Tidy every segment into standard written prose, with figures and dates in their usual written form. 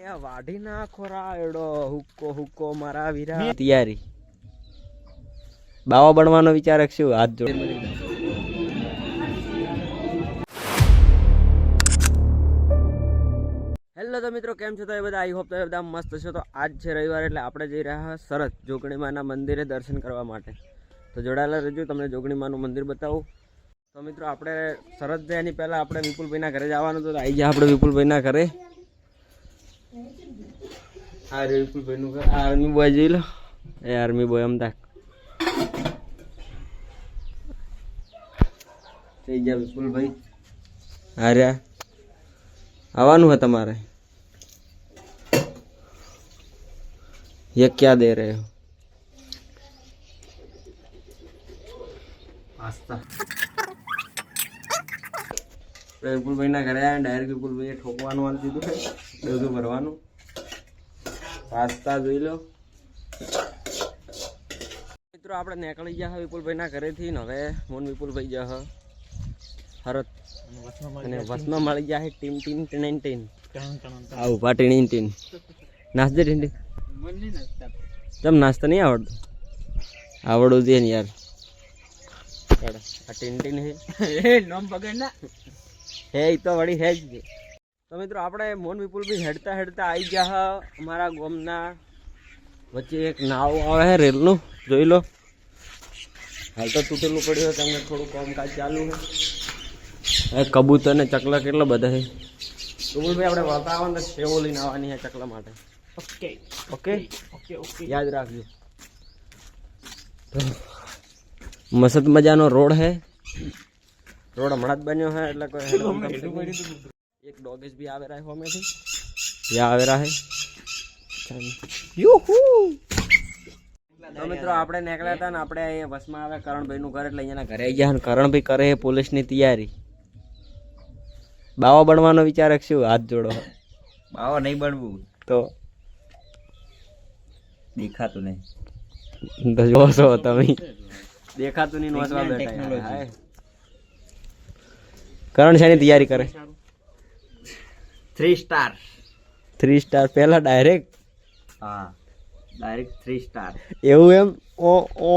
વાઢી નાખો રાયડો હુક્કો હુક્કો મારા વીરા તૈયારી બાવા બનવાનો વિચાર રાખશું હાથ જોડે હેલો તો મિત્રો કેમ છો તો એ બધા આઈ હોપ તો એ બધા મસ્ત છો તો આજ છે રવિવાર એટલે આપણે જઈ રહ્યા સરસ જોગણીમાના મંદિરે દર્શન કરવા માટે તો જોડાયેલા રહેજો તમને જોગણીમાનું મંદિર બતાવું તો મિત્રો આપણે સરસ જાય એની પહેલાં આપણે વિપુલભાઈના ઘરે જવાનું તો આવી જાય આપણે વિપુલભાઈના ઘરે આ વિપુલભાઈનું ઘર આ આર્મી બોય જોઈ લો એ આર્મી બોય અમદાક થઈ ગયા વિપુલભાઈ હાર્યા આવવાનું है તમારે ये क्या दे रहे हो पास्ता વિપુલભાઈ ના ઘરે આવ્યા ડાયરેક્ટ વિપુલભાઈએ ઠોકવાનું આલી દીધું છે બધું ભરવાનું પાસ્તા જોઈ લો મિત્રો આપણે નીકળી ગયા વિપુલભાઈ ના ઘરેથી ને હવે મોન વિપુલભાઈ જા હરત અને વસમાં મળી ગયા છે ટીમ ટીમ ટીન ટીન આ ઉભા ટીન ટીન નાસ્તે ટીન ટીન તમ નાસ્તા નહીં આવડતું આવડવું દે ને યાર આ ટીન ટીન હે નામ પકડ ના હે તો વળી હે જ તો મિત્રો આપણે મોન વિપુલભાઈ હેડતા હેડતા આવી ગયા અમારા ગામના વચ્ચે એક નાવ આવે છે રેલનું જોઈ લો હાલ તો તૂટેલું પડ્યું તમને થોડું કામકાજ ચાલુ છે કબૂતર ને ચકલા કેટલા બધા છે વિપુલભાઈ આપણે વળતા આવવાના સેવો લઈને આવવાની છે ચકલા માટે ઓકે ઓકે ઓકે ઓકે યાદ રાખજો મસ્ત મજાનો રોડ है रोड हमारा बनो है એટલે કોઈ એક ડોગેસ भी आवे रहा है होमे થી યા आवे रहा है યુહુ તો મિત્રો આપણે નીકળ્યા હતા ને આપણે અહીંયા બસમાં આવે કરણભાઈ નું ઘર એટલે અહીંયાના ઘરે આવી ગયા કરણભાઈ કરે છે પોલીસની તૈયારી બાવા બનવાનો વિચાર રાખશું હાથ જોડો બાવા નહીં બનવું તો દેખાતું નહીં તો જોશો તમે દેખાતું નહીં નોચવા બેઠા કરણ શાની તૈયારી કરે 3 સ્ટાર 3 સ્ટાર પહેલા ડાયરેક્ટ હા ડાયરેક્ટ 3 સ્ટાર એવું એમ ઓ ઓ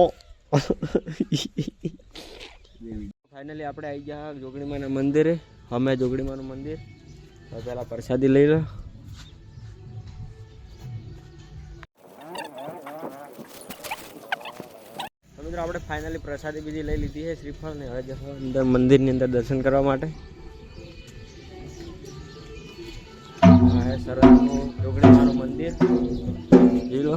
ફાઇનલી આપણે આવી ગયા જોગણીમાના મંદિરે અમે જોગણીમાનું મંદિર તો પહેલાં પ્રસાદી લઈ લો મિત્રો આપણે ફાઇનલી પ્રસાદી બીજી લઈ લીધી છે શ્રીફળ ને હવે જશો અંદર મંદિરની અંદર દર્શન કરવા માટે સરસ જોગણીમાનું મંદિર જોઈ લો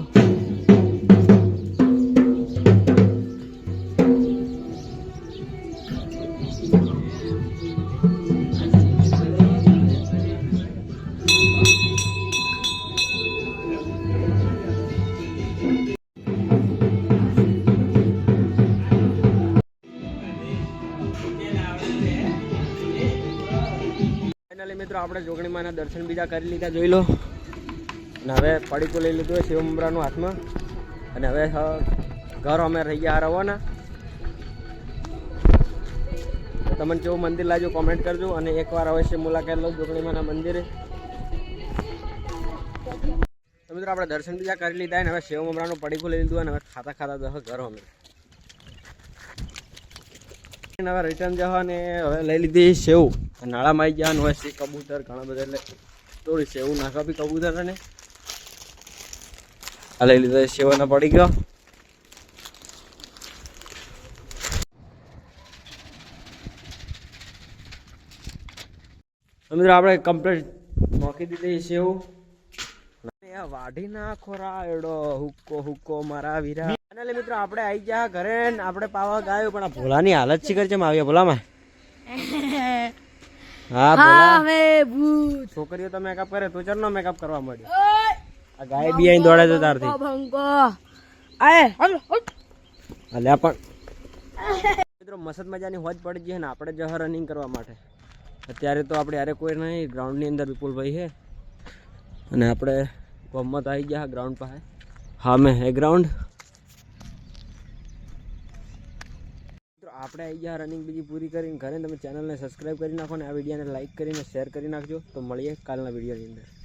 મિત્રો આપણે જોગણીમાના દર્શન બીજા કરી લીધા જોઈ લો અને હવે પડીકું લઈ લીધું શિવ મમરાનું હાથમાં અને હવે ઘર અમે રહી ગયા રવાના તમને કેવું મંદિર લાગ્યું કોમેન્ટ કરજો અને એકવાર અવશ્ય મુલાકાત લો જોગણીમાના મંદિરે તો મિત્રો આપણે દર્શન બીજા કરી લીધા અને હવે શિવ મમરાનું પડીકું લઈ લીધું અને હવે ખાતા ખાતા જશે ઘર અમે હવે રિટર્ન જવા ને હવે લઈ લીધી સેવ નાળામાં આવી જવાનું હોય છે કબૂતર ઘણા બધા એટલે થોડી સેવ નાખવા બી કબૂતર ને આ લઈ લીધો સેવને પડી ગયો મિત્રો આપણે કમ્પ્લીટ નોખી દીધી સેવ વાઢી નાખો રાયડો હુક્કો હુક્કો મારા વીરા અને મિત્રો આપણે આવી ગયા ઘરે આપણે પાવા ગાયો પણ આ ભોલાની હાલત શીખર છે આવ્યા ભોલામાં હા ભોલા છોકરીઓ તો મેકઅપ કરે તું ચરનો મેકઅપ કરવા માંડ્યો આ ગાય બી અહીં દોડે છે તારથી અલ્યા પણ મિત્રો મસ્ત મજાની હોજ પડી ગઈ ને આપણે જહ રનિંગ કરવા માટે અત્યારે તો આપણે યારે કોઈ નહીં ગ્રાઉન્ડની અંદર વિપુલભાઈ છે અને આપણે ગમત આવી ગયા ગ્રાઉન્ડ પાસે હા મેં હે ગ્રાઉન્ડ આપણે આવી ગયા રનિંગ બીજી પૂરી કરીને ઘરે તમે ચેનલને સબસ્ક્રાઈબ કરી નાખો ને આ વિડીયોને લાઈક કરીને શેર કરી નાખજો તો મળીએ કાલના વિડીયોની અંદર